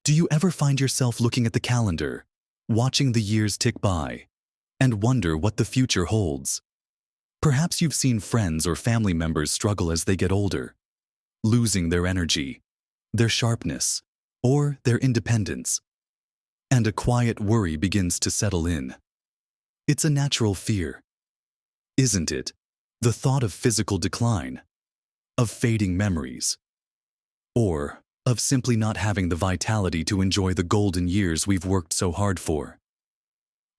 Do you ever find yourself looking at the calendar, watching the years tick by, and wonder what the future holds? Perhaps you've seen friends or family members struggle as they get older, losing their energy, their sharpness, or their independence, and a quiet worry begins to settle in. It's a natural fear, isn't it? The thought of physical decline, of fading memories, or of simply not having the vitality to enjoy the golden years we've worked so hard for.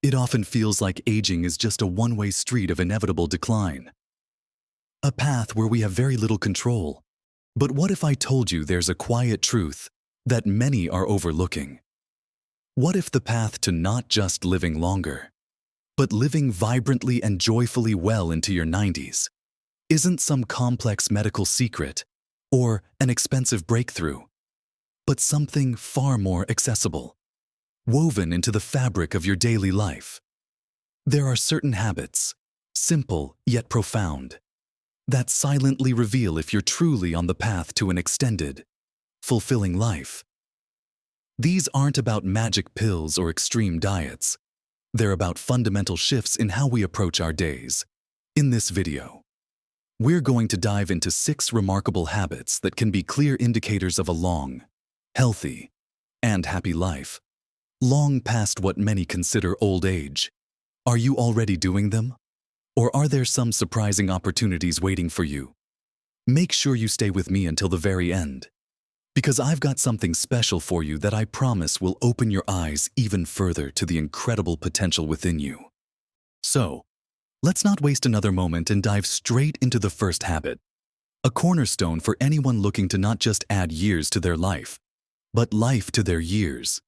It often feels like aging is just a one-way street of inevitable decline, a path where we have very little control. But what if I told you there's a quiet truth that many are overlooking? What if the path to not just living longer, but living vibrantly and joyfully well into your 90s isn't some complex medical secret or an expensive breakthrough, but something far more accessible, woven into the fabric of your daily life? There are certain habits, simple yet profound, that silently reveal if you're truly on the path to an extended, fulfilling life. These aren't about magic pills or extreme diets. They're about fundamental shifts in how we approach our days. In this video, we're going to dive into 6 remarkable habits that can be clear indicators of a long, healthy, and happy life, long past what many consider old age. Are you already doing them? Or are there some surprising opportunities waiting for you? Make sure you stay with me until the very end, because I've got something special for you that I promise will open your eyes even further to the incredible potential within you. So, let's not waste another moment and dive straight into the first habit, a cornerstone for anyone looking to not just add years to their life, but life to their years.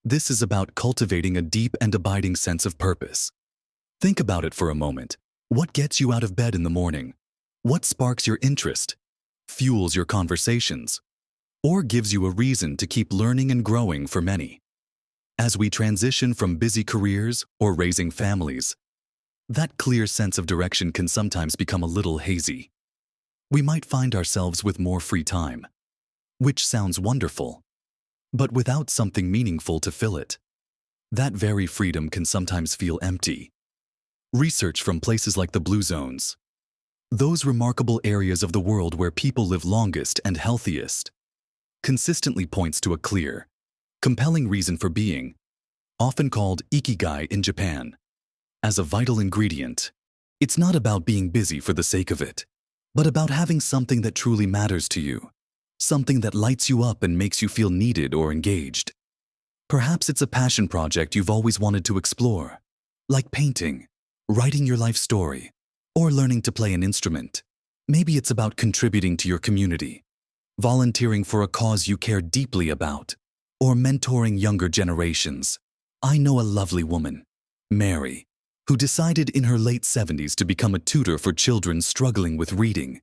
This is about cultivating a deep and abiding sense of purpose. Think about it for a moment. What gets you out of bed in the morning? What sparks your interest, fuels your conversations, or gives you a reason to keep learning and growing? For many, as we transition from busy careers or raising families, that clear sense of direction can sometimes become a little hazy. We might find ourselves with more free time, which sounds wonderful, but without something meaningful to fill it. That very freedom can sometimes feel empty. Research from places like the Blue Zones, those remarkable areas of the world where people live longest and healthiest, consistently points to a clear, compelling reason for being, often called ikigai in Japan, as a vital ingredient. It's not about being busy for the sake of it, but about having something that truly matters to you, something that lights you up and makes you feel needed or engaged. Perhaps it's a passion project you've always wanted to explore, like painting, writing your life story, or learning to play an instrument. Maybe it's about contributing to your community, volunteering for a cause you care deeply about, or mentoring younger generations. I know a lovely woman, Mary, who decided in her late 70s to become a tutor for children struggling with reading.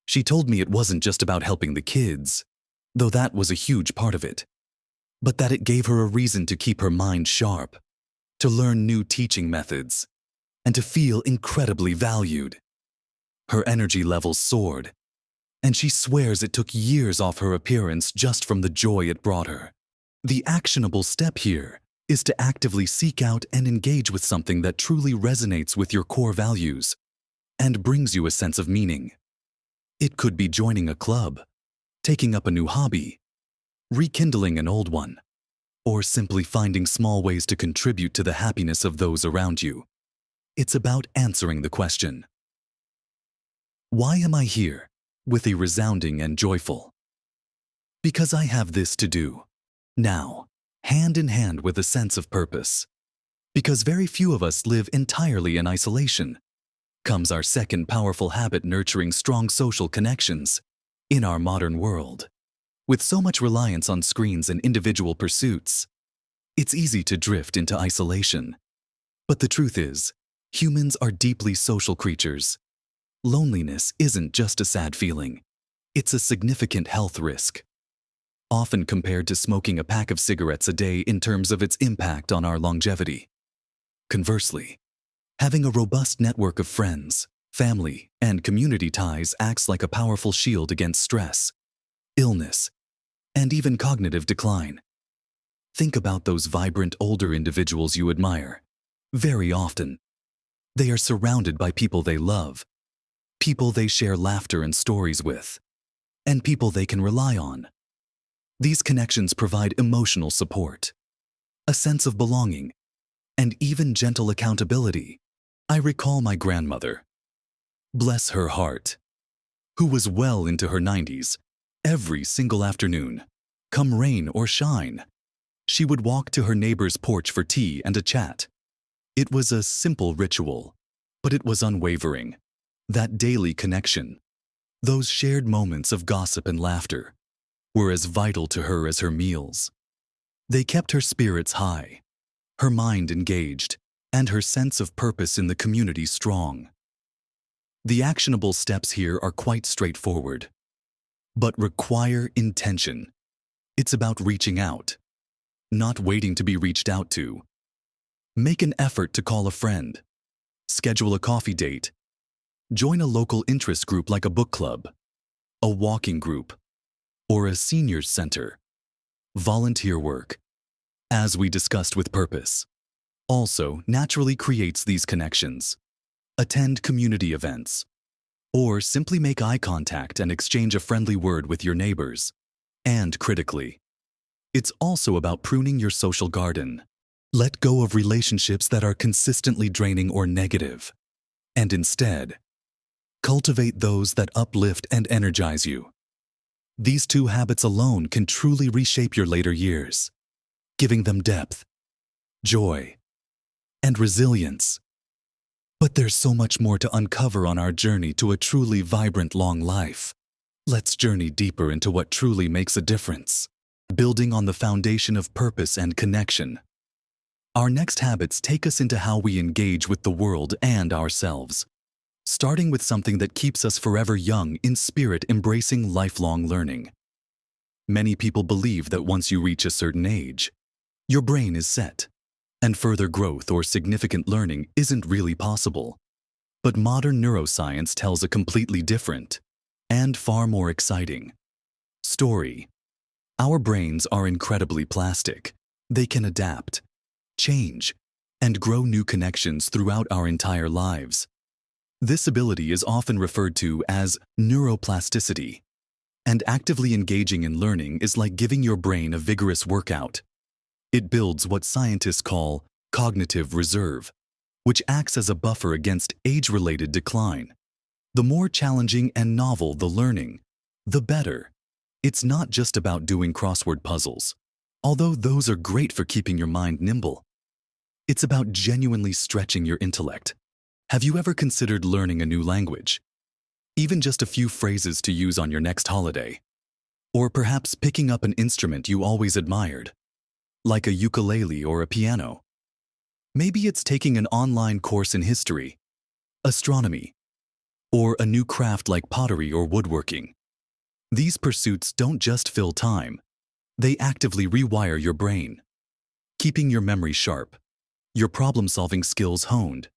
She told me it wasn't just about helping the kids, though that was a huge part of it, but that it gave her a reason to keep her mind sharp, to learn new teaching methods, and to feel incredibly valued. Her energy levels soared, and she swears it took years off her appearance just from the joy it brought her. The actionable step here is to actively seek out and engage with something that truly resonates with your core values and brings you a sense of meaning. It could be joining a club, taking up a new hobby, rekindling an old one, or simply finding small ways to contribute to the happiness of those around you. It's about answering the question, why am I here? With a resounding and joyful, because I have this to do. Now, hand in hand with a sense of purpose. Because very few of us live entirely in isolation, comes our second powerful habit: nurturing strong social connections. In our modern world, with so much reliance on screens and individual pursuits, it's easy to drift into isolation. But the truth is, humans are deeply social creatures. Loneliness isn't just a sad feeling. It's a significant health risk, often compared to smoking a pack of cigarettes a day in terms of its impact on our longevity. Conversely, having a robust network of friends, family, and community ties acts like a powerful shield against stress, illness, and even cognitive decline. Think about those vibrant older individuals you admire. Very often, they are surrounded by people they love, people they share laughter and stories with, and people they can rely on. These connections provide emotional support, a sense of belonging, and even gentle accountability. I recall my grandmother, bless her heart, who was well into her 90s, every single afternoon, come rain or shine, she would walk to her neighbor's porch for tea and a chat. It was a simple ritual, but it was unwavering. That daily connection, those shared moments of gossip and laughter, were as vital to her as her meals. They kept her spirits high, her mind engaged, and her sense of purpose in the community strong. The actionable steps here are quite straightforward, but require intention. It's about reaching out, not waiting to be reached out to. Make an effort to call a friend, schedule a coffee date, join a local interest group like a book club, a walking group, or a seniors center. Volunteer work, as we discussed with purpose, also naturally creates these connections. Attend community events, or simply make eye contact and exchange a friendly word with your neighbors. And critically, it's also about pruning your social garden. Let go of relationships that are consistently draining or negative, and instead, cultivate those that uplift and energize you. These two habits alone can truly reshape your later years, giving them depth, joy, and resilience. But there's so much more to uncover on our journey to a truly vibrant long life. Let's journey deeper into what truly makes a difference, building on the foundation of purpose and connection. Our next habits take us into how we engage with the world and ourselves, starting with something that keeps us forever young in spirit, embracing lifelong learning. Many people believe that once you reach a certain age, your brain is set, and further growth or significant learning isn't really possible. But modern neuroscience tells a completely different, and far more exciting, story. Our brains are incredibly plastic. They can adapt, change, and grow new connections throughout our entire lives. This ability is often referred to as neuroplasticity, and actively engaging in learning is like giving your brain a vigorous workout. It builds what scientists call cognitive reserve, which acts as a buffer against age-related decline. The more challenging and novel the learning, the better. It's not just about doing crossword puzzles, although those are great for keeping your mind nimble. It's about genuinely stretching your intellect. Have you ever considered learning a new language? Even just a few phrases to use on your next holiday? Or perhaps picking up an instrument you always admired, like a ukulele or a piano. Maybe it's taking an online course in history, astronomy, or a new craft like pottery or woodworking. These pursuits don't just fill time, they actively rewire your brain, keeping your memory sharp, your problem-solving skills honed,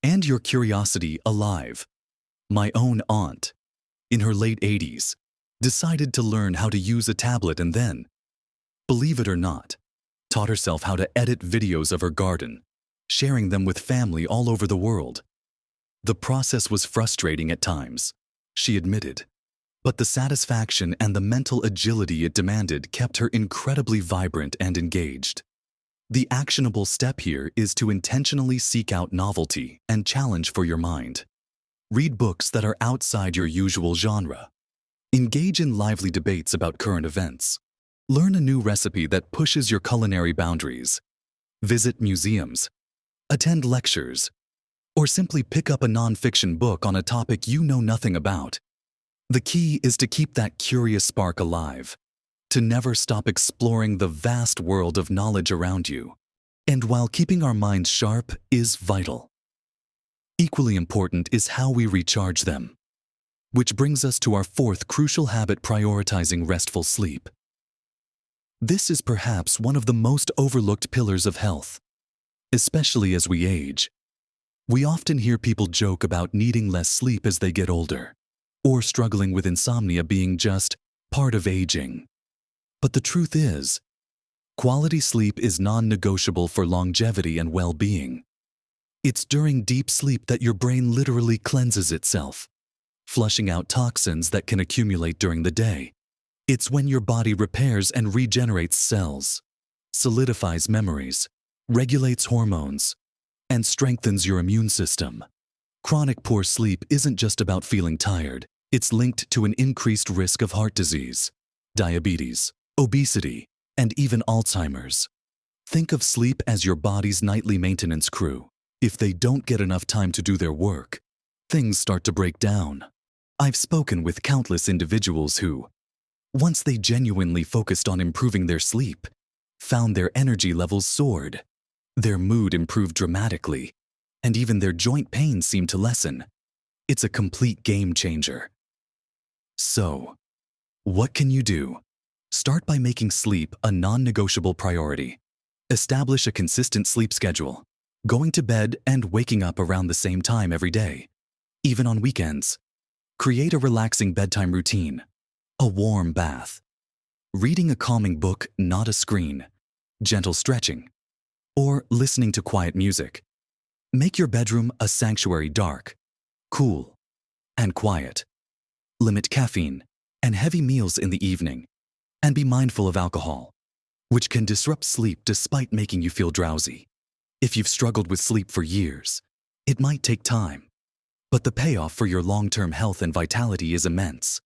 and your curiosity alive. My own aunt, in her late 80s, decided to learn how to use a tablet and then, believe it or not, taught herself how to edit videos of her garden, sharing them with family all over the world. The process was frustrating at times, she admitted, but the satisfaction and the mental agility it demanded kept her incredibly vibrant and engaged. The actionable step here is to intentionally seek out novelty and challenge for your mind. Read books that are outside your usual genre. Engage in lively debates about current events. Learn a new recipe that pushes your culinary boundaries. Visit museums, attend lectures, or simply pick up a nonfiction book on a topic you know nothing about. The key is to keep that curious spark alive, to never stop exploring the vast world of knowledge around you. And while keeping our minds sharp is vital, equally important is how we recharge them. Which brings us to our fourth crucial habit: prioritizing restful sleep. This is perhaps one of the most overlooked pillars of health, especially as we age. We often hear people joke about needing less sleep as they get older, or struggling with insomnia being just part of aging. But the truth is, Quality sleep is non-negotiable for longevity and well-being. It's during deep sleep that your brain literally cleanses itself, flushing out toxins that can accumulate during the day. It's when your body repairs and regenerates cells, solidifies memories, regulates hormones, and strengthens your immune system. Chronic poor sleep isn't just about feeling tired. It's linked to an increased risk of heart disease, diabetes, obesity, and even Alzheimer's. Think of sleep as your body's nightly maintenance crew. If they don't get enough time to do their work, things start to break down. I've spoken with countless individuals who, once they genuinely focused on improving their sleep, found their energy levels soared, their mood improved dramatically, and even their joint pain seemed to lessen. It's a complete game changer. So, what can you do? Start by making sleep a non-negotiable priority. Establish a consistent sleep schedule, going to bed and waking up around the same time every day, even on weekends. Create a relaxing bedtime routine, a warm bath, reading a calming book, not a screen, gentle stretching, or listening to quiet music. Make your bedroom a sanctuary, dark, cool, and quiet. Limit caffeine and heavy meals in the evening, and be mindful of alcohol, which can disrupt sleep despite making you feel drowsy. If you've struggled with sleep for years, it might take time, but the payoff for your long-term health and vitality is immense.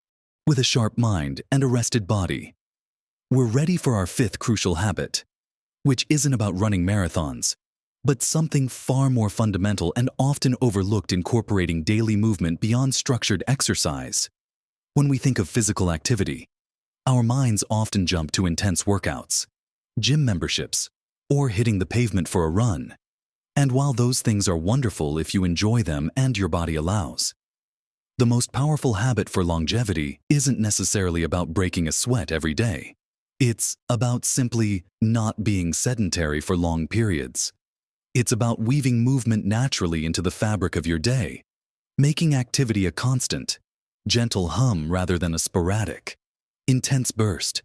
With a sharp mind and a rested body, we're ready for our fifth crucial habit, which isn't about running marathons, but something far more fundamental and often overlooked: incorporating daily movement beyond structured exercise. When we think of physical activity, our minds often jump to intense workouts, gym memberships, or hitting the pavement for a run. And while those things are wonderful if you enjoy them and your body allows, the most powerful habit for longevity isn't necessarily about breaking a sweat every day. It's about simply not being sedentary for long periods. It's about weaving movement naturally into the fabric of your day, making activity a constant, gentle hum rather than a sporadic, intense burst.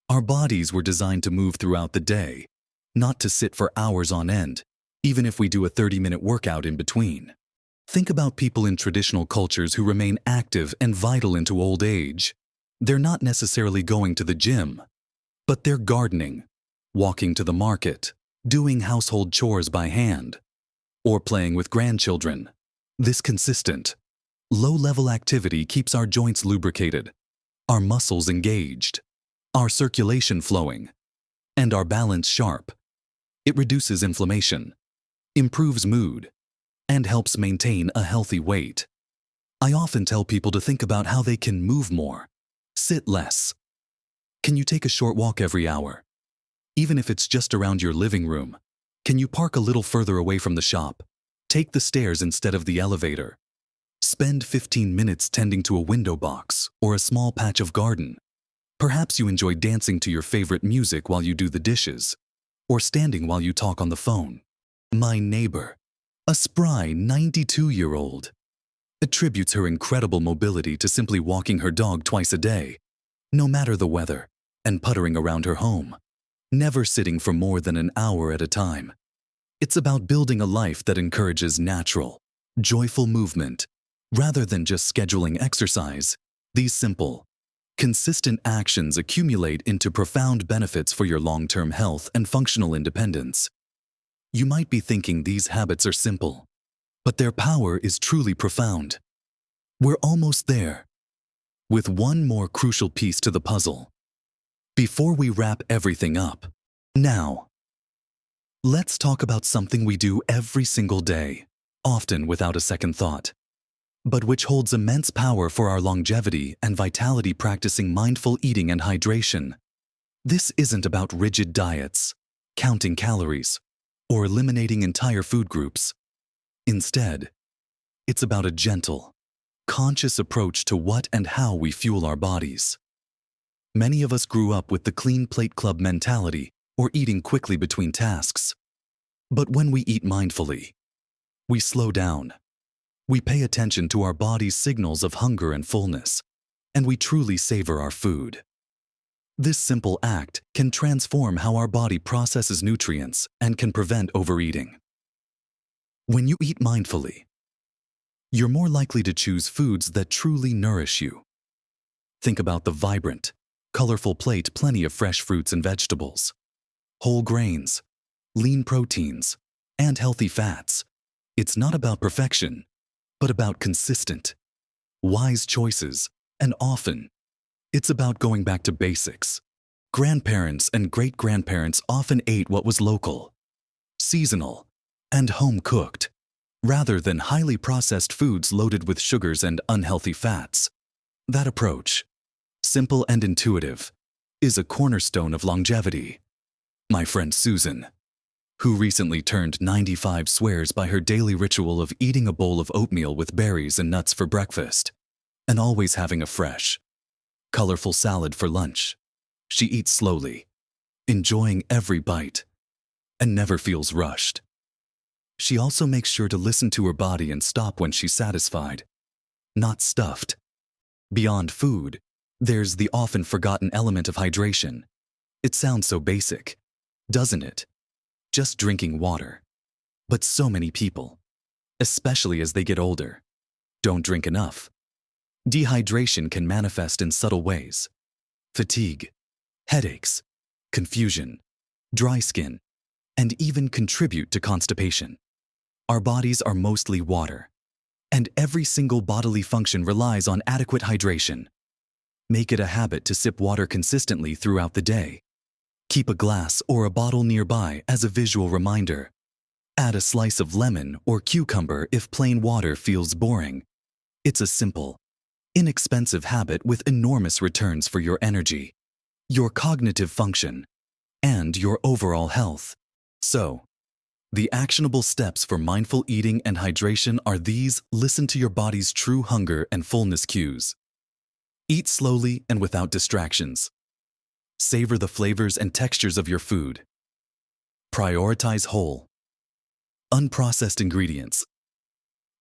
Our bodies were designed to move throughout the day, not to sit for hours on end, even if we do a 30-minute workout in between. Think about people in traditional cultures who remain active and vital into old age. They're not necessarily going to the gym, but they're gardening, walking to the market, doing household chores by hand, or playing with grandchildren. This consistent, low-level activity keeps our joints lubricated, our muscles engaged, our circulation flowing, and our balance sharp. It reduces inflammation, improves mood, and helps maintain a healthy weight. I often tell people to think about how they can move more, sit less. Can you take a short walk every hour? Even if it's just around your living room. Can you park a little further away from the shop? Take the stairs instead of the elevator. Spend 15 minutes tending to a window box or a small patch of garden. Perhaps you enjoy dancing to your favorite music while you do the dishes, or standing while you talk on the phone. My neighbor, a spry 92-year-old, attributes her incredible mobility to simply walking her dog twice a day, no matter the weather, and puttering around her home, never sitting for more than an hour at a time. It's about building a life that encourages natural, joyful movement, rather than just scheduling exercise. These simple, consistent actions accumulate into profound benefits for your long-term health and functional independence. You might be thinking these habits are simple, but their power is truly profound. We're almost there, with one more crucial piece to the puzzle. Before we wrap everything up, now, let's talk about something we do every single day, often without a second thought, but which holds immense power for our longevity and vitality: practicing mindful eating and hydration. This isn't about rigid diets, counting calories, or eliminating entire food groups. Instead, it's about a gentle, conscious approach to what and how we fuel our bodies. Many of us grew up with the clean plate club mentality, or eating quickly between tasks. But when we eat mindfully, we slow down. We pay attention to our body's signals of hunger and fullness, and we truly savor our food. This simple act can transform how our body processes nutrients and can prevent overeating. When you eat mindfully, you're more likely to choose foods that truly nourish you. Think about the vibrant, colorful plate, plenty of fresh fruits and vegetables, whole grains, lean proteins, and healthy fats. It's not about perfection, but about consistent, wise choices, and often, it's about going back to basics. Grandparents and great-grandparents often ate what was local, seasonal, and home-cooked, rather than highly processed foods loaded with sugars and unhealthy fats. That approach, simple and intuitive, is a cornerstone of longevity. My friend Susan, who recently turned 95, swears by her daily ritual of eating a bowl of oatmeal with berries and nuts for breakfast, and always having a fresh, colorful salad for lunch. She eats slowly, enjoying every bite, and never feels rushed. She also makes sure to listen to her body and stop when she's satisfied, not stuffed. Beyond food, there's the often forgotten element of hydration. It sounds so basic, doesn't it? Just drinking water. But so many people, especially as they get older, don't drink enough. Dehydration can manifest in subtle ways: fatigue, headaches, confusion, dry skin, and even contribute to constipation. Our bodies are mostly water, and every single bodily function relies on adequate hydration. Make it a habit to sip water consistently throughout the day. Keep a glass or a bottle nearby as a visual reminder. Add a slice of lemon or cucumber if plain water feels boring. It's a simple, inexpensive habit with enormous returns for your energy, your cognitive function, and your overall health. So, the actionable steps for mindful eating and hydration are these. Listen to your body's true hunger and fullness cues. Eat slowly and without distractions. Savor the flavors and textures of your food. Prioritize whole, unprocessed ingredients.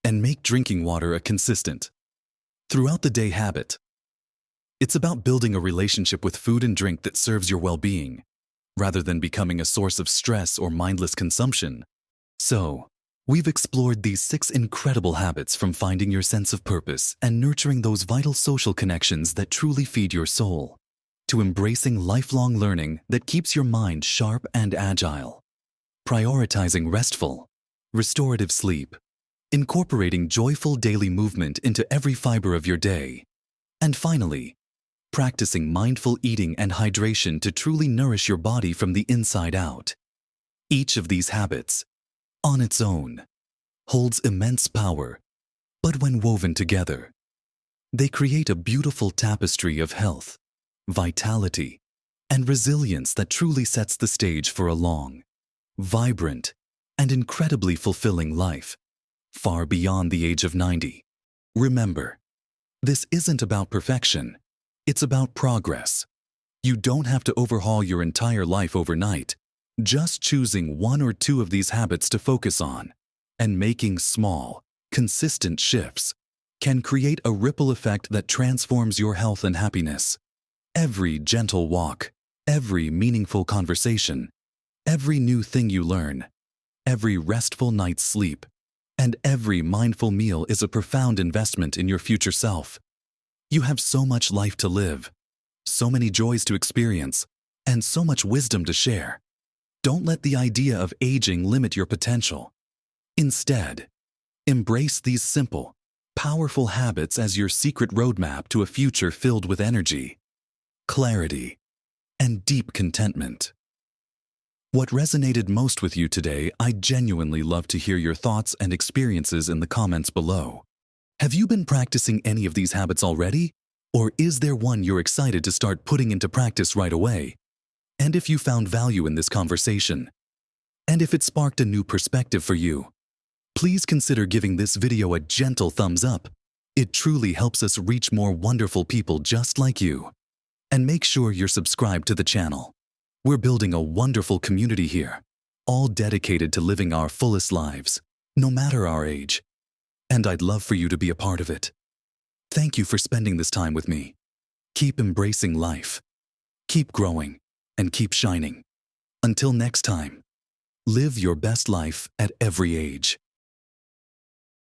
And make drinking water a consistent, throughout the day habit. It's about building a relationship with food and drink that serves your well-being, rather than becoming a source of stress or mindless consumption. So, we've explored these 6 incredible habits, from finding your sense of purpose and nurturing those vital social connections that truly feed your soul, to embracing lifelong learning that keeps your mind sharp and agile, prioritizing restful, restorative sleep, incorporating joyful daily movement into every fiber of your day, and finally, practicing mindful eating and hydration to truly nourish your body from the inside out. Each of these habits, on its own, holds immense power, but when woven together, they create a beautiful tapestry of health, vitality, and resilience that truly sets the stage for a long, vibrant, and incredibly fulfilling life, far beyond the age of 90. Remember, this isn't about perfection. It's about progress. You don't have to overhaul your entire life overnight. Just choosing 1 or 2 of these habits to focus on and making small, consistent shifts can create a ripple effect that transforms your health and happiness. Every gentle walk, every meaningful conversation, every new thing you learn, every restful night's sleep, and every mindful meal is a profound investment in your future self. You have so much life to live, so many joys to experience, and so much wisdom to share. Don't let the idea of aging limit your potential. Instead, embrace these simple, powerful habits as your secret roadmap to a future filled with energy, clarity, and deep contentment. What resonated most with you today? I'd genuinely love to hear your thoughts and experiences in the comments below. Have you been practicing any of these habits already? Or is there one you're excited to start putting into practice right away? And if you found value in this conversation, and if it sparked a new perspective for you, please consider giving this video a gentle thumbs up. It truly helps us reach more wonderful people just like you. And make sure you're subscribed to the channel. We're building a wonderful community here, all dedicated to living our fullest lives, no matter our age. And I'd love for you to be a part of it. Thank you for spending this time with me. Keep embracing life. Keep growing and keep shining. Until next time, live your best life at every age.